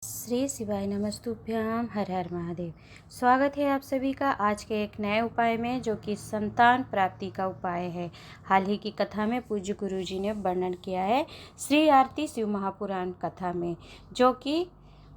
श्री शिवाय नमस्तुभ्याम। हर हर महादेव। स्वागत है आप सभी का आज के एक नए उपाय में, जो कि संतान प्राप्ति का उपाय है। हाल ही की कथा में पूज्य गुरु जी ने वर्णन किया है श्री आरती शिव महापुराण कथा में, जो कि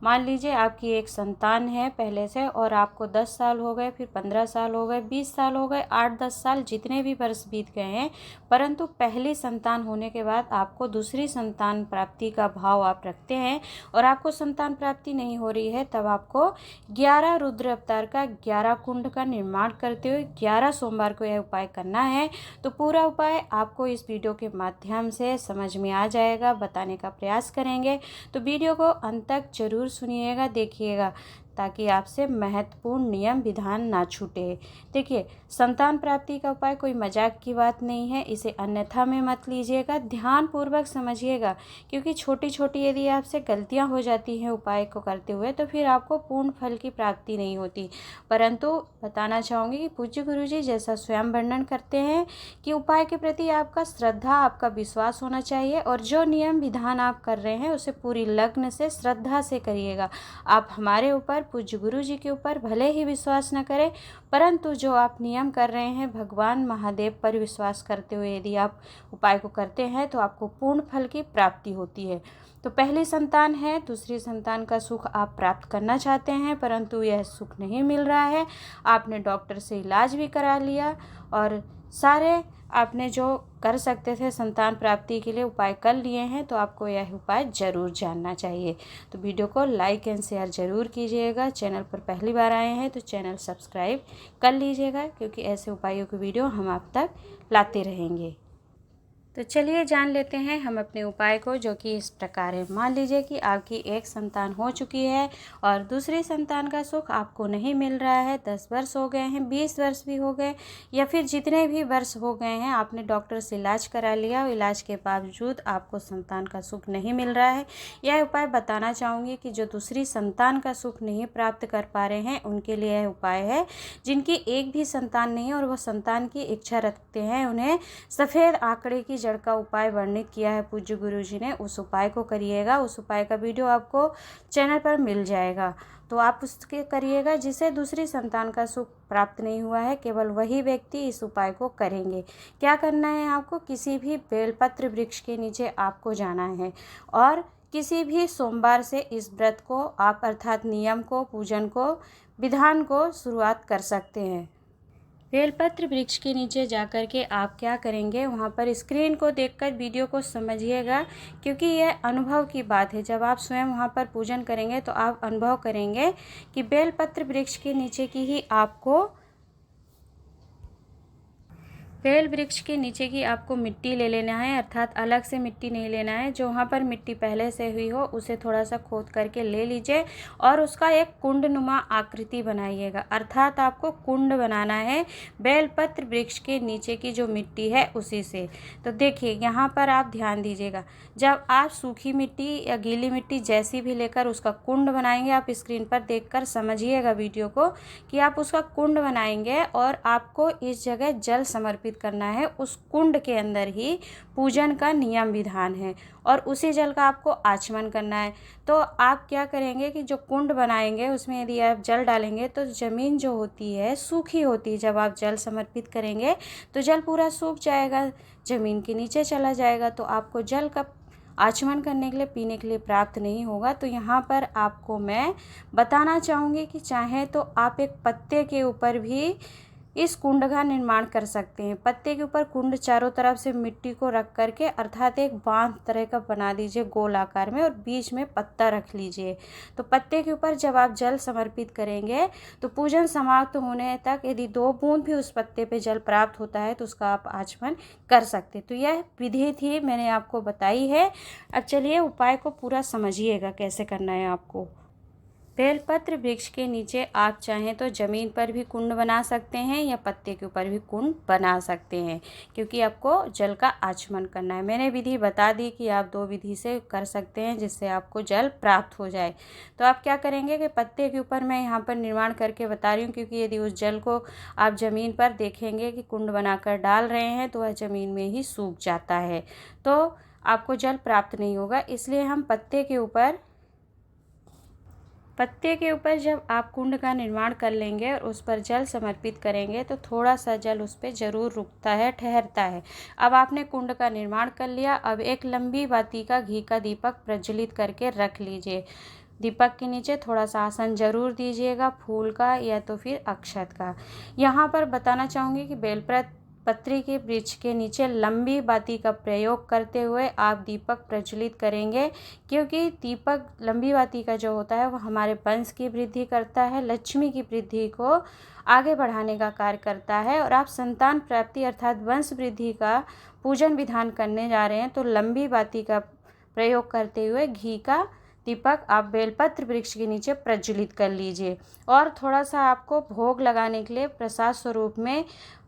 मान लीजिए आपकी एक संतान है पहले से, और आपको 10 साल हो गए, फिर 15 साल हो गए, 20 साल हो गए, 8-10 साल, जितने भी वर्ष बीत गए हैं, परंतु पहली संतान होने के बाद आपको दूसरी संतान प्राप्ति का भाव आप रखते हैं और आपको संतान प्राप्ति नहीं हो रही है, तब आपको 11 रुद्र अवतार का 11 कुंड का निर्माण करते हुए 11 सोमवार को यह उपाय करना है। तो पूरा उपाय आपको इस वीडियो के माध्यम से समझ में आ जाएगा, बताने का प्रयास करेंगे। तो वीडियो को अंत तक जरूर सुनिएगा, देखिएगा, ताकि आपसे महत्वपूर्ण नियम विधान ना छूटे। देखिए, संतान प्राप्ति का उपाय कोई मजाक की बात नहीं है, इसे अन्यथा में मत लीजिएगा, ध्यान पूर्वक समझिएगा, क्योंकि छोटी छोटी यदि आपसे गलतियां हो जाती हैं उपाय को करते हुए, तो फिर आपको पूर्ण फल की प्राप्ति नहीं होती। परंतु बताना चाहूँगी कि पूज्य गुरु जी जैसा स्वयं वर्णन करते हैं कि उपाय के प्रति आपका श्रद्धा, आपका विश्वास होना चाहिए, और जो नियम विधान आप कर रहे हैं उसे पूरी लगन से, श्रद्धा से करिएगा। आप हमारे ऊपर, पूज्य गुरु जी के ऊपर भले ही विश्वास न करें, परंतु जो आप नियम कर रहे हैं भगवान महादेव पर विश्वास करते हुए यदि आप उपाय को करते हैं, तो आपको पूर्ण फल की प्राप्ति होती है। तो पहली संतान है, दूसरी संतान का सुख आप प्राप्त करना चाहते हैं, परंतु यह सुख नहीं मिल रहा है। आपने डॉक्टर से इलाज भी करा लिया और सारे आपने जो कर सकते थे संतान प्राप्ति के लिए उपाय कर लिए हैं, तो आपको यह उपाय ज़रूर जानना चाहिए। तो वीडियो को लाइक एंड शेयर ज़रूर कीजिएगा। चैनल पर पहली बार आए हैं तो चैनल सब्सक्राइब कर लीजिएगा, क्योंकि ऐसे उपायों की वीडियो हम आप तक लाते रहेंगे। तो चलिए जान लेते हैं हम अपने उपाय को, जो कि इस प्रकार है। मान लीजिए कि आपकी एक संतान हो चुकी है और दूसरी संतान का सुख आपको नहीं मिल रहा है। 10 वर्ष हो गए हैं, 20 वर्ष भी हो गए, या फिर जितने भी वर्ष हो गए हैं, आपने डॉक्टर से इलाज करा लिया, इलाज के बावजूद आपको संतान का सुख नहीं मिल रहा है। यह उपाय बताना चाहूँगी कि जो दूसरी संतान का सुख नहीं प्राप्त कर पा रहे हैं, उनके लिए यह उपाय है। जिनकी एक भी संतान नहीं है और वह संतान की इच्छा रखते हैं, उन्हें सफ़ेद आंकड़े की जड़ का उपाय वर्णित किया है पूज्य गुरु जी ने। उस उपाय को करिएगा। उस उपाय का वीडियो आपको चैनल पर मिल जाएगा, तो आप उसके करिएगा। जिसे दूसरी संतान का सुख प्राप्त नहीं हुआ है, केवल वही व्यक्ति इस उपाय को करेंगे। क्या करना है आपको? किसी भी बेलपत्र वृक्ष के नीचे आपको जाना है और किसी भी सोमवार से इस व्रत को आप, अर्थात नियम को, पूजन को, विधान को शुरुआत कर सकते हैं। बेलपत्र वृक्ष के नीचे जाकर के आप क्या करेंगे, वहाँ पर स्क्रीन को देखकर वीडियो को समझिएगा, क्योंकि यह अनुभव की बात है। जब आप स्वयं वहाँ पर पूजन करेंगे तो आप अनुभव करेंगे कि बेलपत्र वृक्ष के नीचे की ही आपको, बेल वृक्ष के नीचे की आपको मिट्टी ले लेना है, अर्थात अलग से मिट्टी नहीं लेना है। जो वहाँ पर मिट्टी पहले से हुई हो उसे थोड़ा सा खोद करके ले लीजिए और उसका एक कुंड नुमा आकृति बनाइएगा, अर्थात आपको कुंड बनाना है बेलपत्र वृक्ष के नीचे की जो मिट्टी है उसी से। तो देखिए, यहाँ पर आप ध्यान दीजिएगा, जब आप सूखी मिट्टी या गीली मिट्टी जैसी भी लेकर उसका कुंड बनाएंगे, आप स्क्रीन पर देखकर समझिएगा वीडियो को कि आप उसका कुंड बनाएंगे और आपको इस जगह जल समर्पित करना है। उस कुंड के अंदर ही पूजन का नियम विधान है और उसी जल का आपको आचमन करना है। तो आप क्या करेंगे कि जो कुंड बनाएंगे उसमें यदि आप जल डालेंगे तो ज़मीन जो होती है सूखी होती है। जब आप जल समर्पित करेंगे तो जल पूरा सूख जाएगा, ज़मीन के नीचे चला जाएगा, तो आपको जल का आचमन करने के लिए, पीने के लिए प्राप्त नहीं होगा। तो यहाँ पर आपको मैं बताना चाहूँगी कि चाहे तो आप एक पत्ते के ऊपर भी इस कुंड का निर्माण कर सकते हैं। पत्ते के ऊपर कुंड चारों तरफ से मिट्टी को रख करके, अर्थात एक बांध तरह का बना दीजिए गोल आकार में, और बीच में पत्ता रख लीजिए। तो पत्ते के ऊपर जब आप जल समर्पित करेंगे तो पूजन समाप्त होने तक यदि 2 बूंद भी उस पत्ते पे जल प्राप्त होता है तो उसका आप आचमन कर सकते। तो यह विधि थी, मैंने आपको बताई है। अब चलिए उपाय को पूरा समझिएगा कैसे करना है आपको। बेलपत्र वृक्ष के नीचे आप चाहें तो ज़मीन पर भी कुंड बना सकते हैं या पत्ते के ऊपर भी कुंड बना सकते हैं, क्योंकि आपको जल का आचमन करना है। मैंने विधि बता दी कि आप 2 विधि से कर सकते हैं जिससे आपको जल प्राप्त हो जाए। तो आप क्या करेंगे कि पत्ते के ऊपर मैं यहाँ पर निर्माण करके बता रही हूँ, क्योंकि यदि उस जल को आप ज़मीन पर देखेंगे कि कुंड बनाकर डाल रहे हैं तो वह ज़मीन में ही सूख जाता है, तो आपको जल प्राप्त नहीं होगा। इसलिए हम पत्ते के ऊपर पत्ते के ऊपर जब आप कुंड का निर्माण कर लेंगे और उस पर जल समर्पित करेंगे तो थोड़ा सा जल उस पर ज़रूर रुकता है, ठहरता है। अब आपने कुंड का निर्माण कर लिया। अब एक लंबी बाती का घी का दीपक प्रज्वलित करके रख लीजिए। दीपक के नीचे थोड़ा सा आसन जरूर दीजिएगा, फूल का या तो फिर अक्षत का। यहाँ पर बताना चाहूँगी कि पत्री के वृक्ष के नीचे लंबी बाती का प्रयोग करते हुए आप दीपक प्रज्वलित करेंगे, क्योंकि दीपक लंबी बाती का जो होता है वो हमारे वंश की वृद्धि करता है, लक्ष्मी की वृद्धि को आगे बढ़ाने का कार्य करता है। और आप संतान प्राप्ति अर्थात वंश वृद्धि का पूजन विधान करने जा रहे हैं, तो लंबी बाती का प्रयोग करते हुए घी का दीपक आप बेलपत्र वृक्ष के नीचे प्रज्वलित कर लीजिए। और थोड़ा सा आपको भोग लगाने के लिए प्रसाद स्वरूप में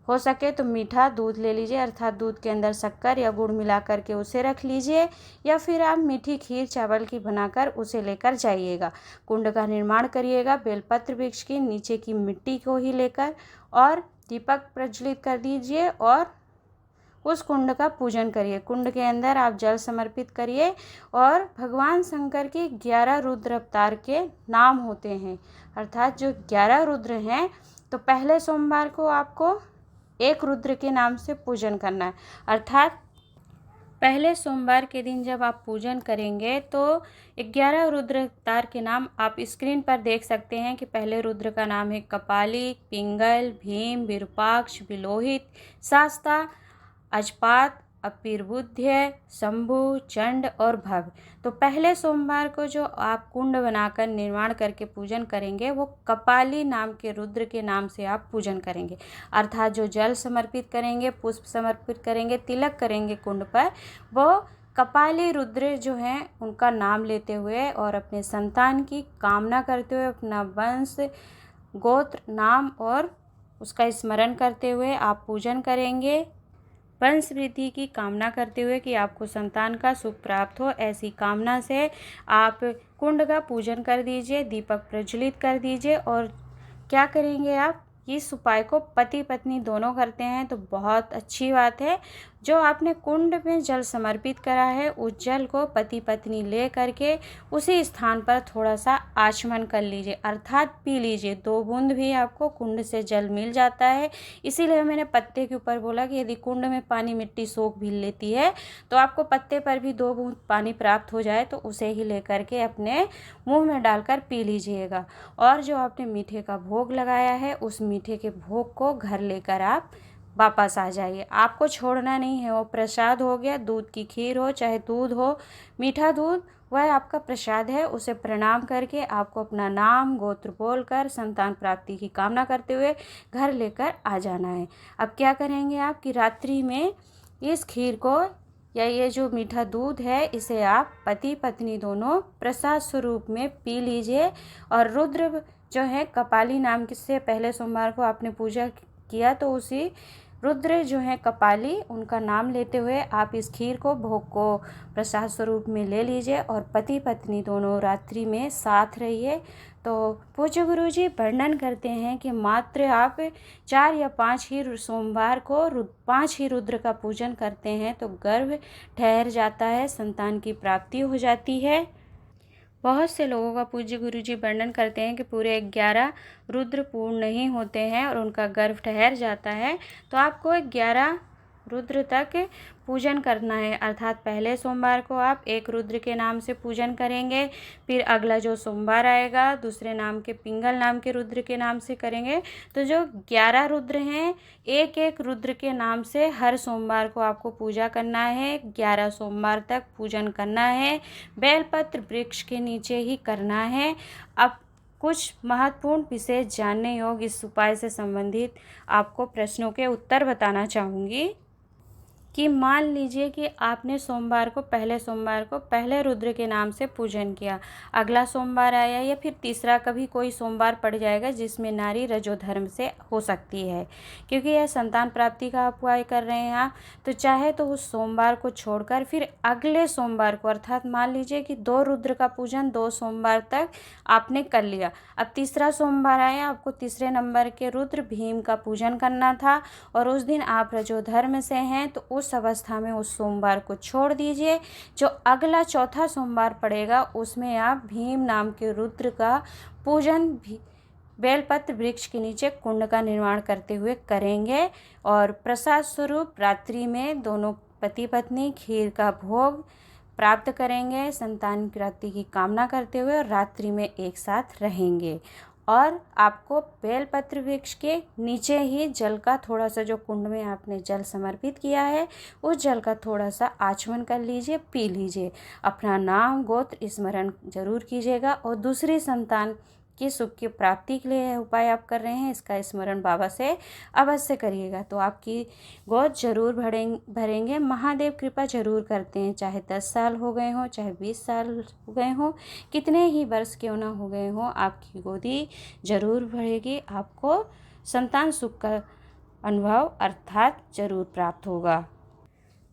हो सके तो मीठा दूध ले लीजिए, अर्थात दूध के अंदर शक्कर या गुड़ मिला करके उसे रख लीजिए, या फिर आप मीठी खीर चावल की बनाकर उसे लेकर जाइएगा। कुंड का निर्माण करिएगा बेलपत्र वृक्ष के नीचे की मिट्टी को ही लेकर, और दीपक प्रज्वलित कर दीजिए और उस कुंड का पूजन करिए। कुंड के अंदर आप जल समर्पित करिए और भगवान शंकर के 11 रुद्र अवतार के नाम होते हैं, अर्थात जो 11 रुद्र हैं, तो पहले सोमवार को आपको एक रुद्र के नाम से पूजन करना है। अर्थात पहले सोमवार के दिन जब आप पूजन करेंगे तो 11 रुद्र अवतार के नाम आप स्क्रीन पर देख सकते हैं कि पहले रुद्र का नाम है कपाली, पिंगल, भीम, विरूपाक्ष, विलोहित, शास्ता, अजपात, अपिर्बुध्य, शंभु, चंड और भव। तो पहले सोमवार को जो आप कुंड बनाकर निर्माण करके पूजन करेंगे वो कपाली नाम के रुद्र के नाम से आप पूजन करेंगे, अर्थात जो जल समर्पित करेंगे, पुष्प समर्पित करेंगे, तिलक करेंगे कुंड पर, वो कपाली रुद्र जो हैं उनका नाम लेते हुए और अपने संतान की कामना करते हुए, अपना वंश, गोत्र, नाम और उसका स्मरण करते हुए आप पूजन करेंगे। वंश वृद्धि की कामना करते हुए कि आपको संतान का सुख प्राप्त हो, ऐसी कामना से आप कुंड का पूजन कर दीजिए, दीपक प्रज्वलित कर दीजिए। और क्या करेंगे आप, इस उपाय को पति पत्नी दोनों करते हैं तो बहुत अच्छी बात है। जो आपने कुंड में जल समर्पित करा है उस जल को पति पत्नी ले करके उसी स्थान पर थोड़ा सा आचमन कर लीजिए, अर्थात पी लीजिए। 2 बूंद भी आपको कुंड से जल मिल जाता है, इसीलिए मैंने पत्ते के ऊपर बोला कि यदि कुंड में पानी मिट्टी सोख भी लेती है तो आपको पत्ते पर भी 2 बूंद पानी प्राप्त हो जाए तो उसे ही लेकर के अपने मुँह में डालकर पी लीजिएगा। और जो आपने मीठे का भोग लगाया है उस मीठे के भोग को घर लेकर आप वापस आ जाइए, आपको छोड़ना नहीं है। वो प्रसाद हो गया, दूध की खीर हो चाहे दूध हो, मीठा दूध, वह आपका प्रसाद है। उसे प्रणाम करके आपको अपना नाम गोत्र बोलकर संतान प्राप्ति की कामना करते हुए घर लेकर आ जाना है। अब क्या करेंगे आप कि रात्रि में इस खीर को या ये जो मीठा दूध है इसे आप पति पत्नी दोनों प्रसाद स्वरूप में पी लीजिए। और रुद्र जो है कपाली नाम से पहले सोमवार को आपने पूजा किया, तो उसी रुद्र जो है कपाली उनका नाम लेते हुए आप इस खीर को भोग को प्रसाद स्वरूप में ले लीजिए और पति पत्नी दोनों रात्रि में साथ रहिए। तो पूज्य गुरु जी वर्णन करते हैं कि मात्र आप 4 या 5 ही सोमवार को 5 ही रुद्र का पूजन करते हैं तो गर्भ ठहर जाता है, संतान की प्राप्ति हो जाती है। बहुत से लोगों का पूज्य गुरु जी वर्णन करते हैं कि पूरे 11 रुद्र पूर्ण नहीं होते हैं और उनका गर्भ ठहर जाता है। तो आपको 11 रुद्र तक पूजन करना है, अर्थात पहले सोमवार को आप एक रुद्र के नाम से पूजन करेंगे, फिर अगला जो सोमवार आएगा दूसरे नाम के पिंगल नाम के रुद्र के नाम से करेंगे। तो जो 11 रुद्र हैं एक एक रुद्र के नाम से हर सोमवार को आपको पूजा करना है, 11 सोमवार तक पूजन करना है, बेलपत्र वृक्ष के नीचे ही करना है। अब कुछ महत्वपूर्ण विशेष जानने योग्य इस उपाय से संबंधित आपको प्रश्नों के उत्तर बताना चाहूँगी कि मान लीजिए कि आपने सोमवार को पहले रुद्र के नाम से पूजन किया, अगला सोमवार आया या फिर तीसरा कभी कोई सोमवार पड़ जाएगा जिसमें नारी रजोधर्म से हो सकती है, क्योंकि यह संतान प्राप्ति का उपाय कर रहे हैं आप, तो चाहे तो उस सोमवार को छोड़कर फिर अगले सोमवार को, अर्थात मान लीजिए कि 2 रुद्र का पूजन 2 सोमवार तक आपने कर लिया, अब तीसरा सोमवार आया, आपको तीसरे नंबर के रुद्र भीम का पूजन करना था और उस दिन आप रजोधर्म से हैं तो उस उस अवस्था में उस सोमवार को छोड़ दीजिए। जो अगला चौथा सोमवार पड़ेगा उसमें आप भीम नाम के रुद्र का पूजन भी बेलपत्र वृक्ष के नीचे कुंड का निर्माण करते हुए करेंगे। और प्रसाद स्वरूप रात्रि में दोनों पति पत्नी खीर का भोग प्राप्त करेंगे, संतान प्राप्ति की कामना करते हुए, और रात्रि में एक साथ रहेंगे। और आपको बेलपत्र वृक्ष के नीचे ही जल का थोड़ा सा, जो कुंड में आपने जल समर्पित किया है उस जल का थोड़ा सा आचमन कर लीजिए, पी लीजिए। अपना नाम गोत्र स्मरण जरूर कीजिएगा। और दूसरी संतान की सुख की प्राप्ति के लिए यह उपाय आप कर रहे हैं, इसका स्मरण बाबा से अवश्य करिएगा, तो आपकी गोद जरूर भरेंगे। महादेव कृपा जरूर करते हैं, चाहे 10 साल हो गए हों, चाहे 20 साल हो गए हों, कितने ही वर्ष क्यों ना हो गए हों, आपकी गोदी जरूर भरेगी। आपको संतान सुख का अनुभव अर्थात जरूर प्राप्त होगा।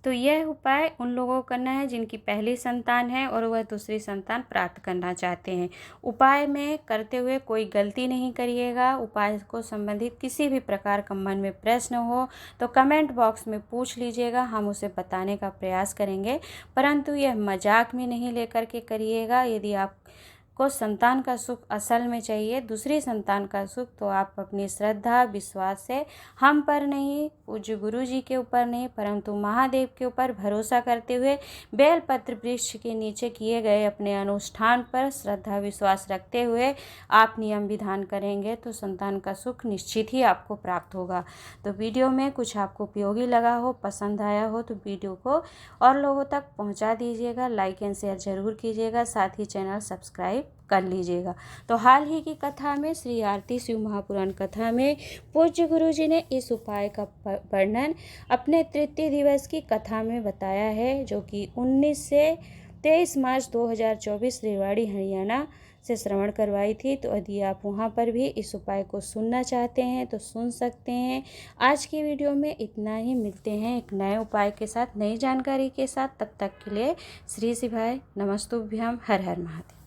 तो यह उपाय उन लोगों को करना है जिनकी पहली संतान है और वह दूसरी संतान प्राप्त करना चाहते हैं। उपाय में करते हुए कोई गलती नहीं करिएगा। उपाय को संबंधित किसी भी प्रकार का मन में प्रश्न हो तो कमेंट बॉक्स में पूछ लीजिएगा, हम उसे बताने का प्रयास करेंगे, परंतु यह मजाक में नहीं लेकर के करिएगा। यदि आप को संतान का सुख असल में चाहिए, दूसरी संतान का सुख, तो आप अपनी श्रद्धा विश्वास से हम पर नहीं, पूज्य गुरु जी के ऊपर नहीं, परंतु महादेव के ऊपर भरोसा करते हुए बेलपत्र वृक्ष के नीचे किए गए अपने अनुष्ठान पर श्रद्धा विश्वास रखते हुए आप नियम विधान करेंगे तो संतान का सुख निश्चित ही आपको प्राप्त होगा। तो वीडियो में कुछ आपको उपयोगी लगा हो, पसंद आया हो तो वीडियो को और लोगों तक पहुंचा दीजिएगा, लाइक एंड शेयर जरूर कीजिएगा, साथ ही चैनल सब्सक्राइब कर लीजिएगा। तो हाल ही की कथा में, श्री आरती शिव महापुराण कथा में पूज्य गुरु जी ने इस उपाय का वर्णन अपने तृतीय दिवस की कथा में बताया है, जो कि 19 से 23 मार्च 2024 रेवाड़ी हरियाणा से श्रवण करवाई थी। तो यदि आप वहां पर भी इस उपाय को सुनना चाहते हैं तो सुन सकते हैं। आज की वीडियो में इतना ही, मिलते हैं एक नए उपाय के साथ, नई जानकारी के साथ। तब तक के लिए श्री शिवाय नमस्तुभ्यम, हर हर महादेव।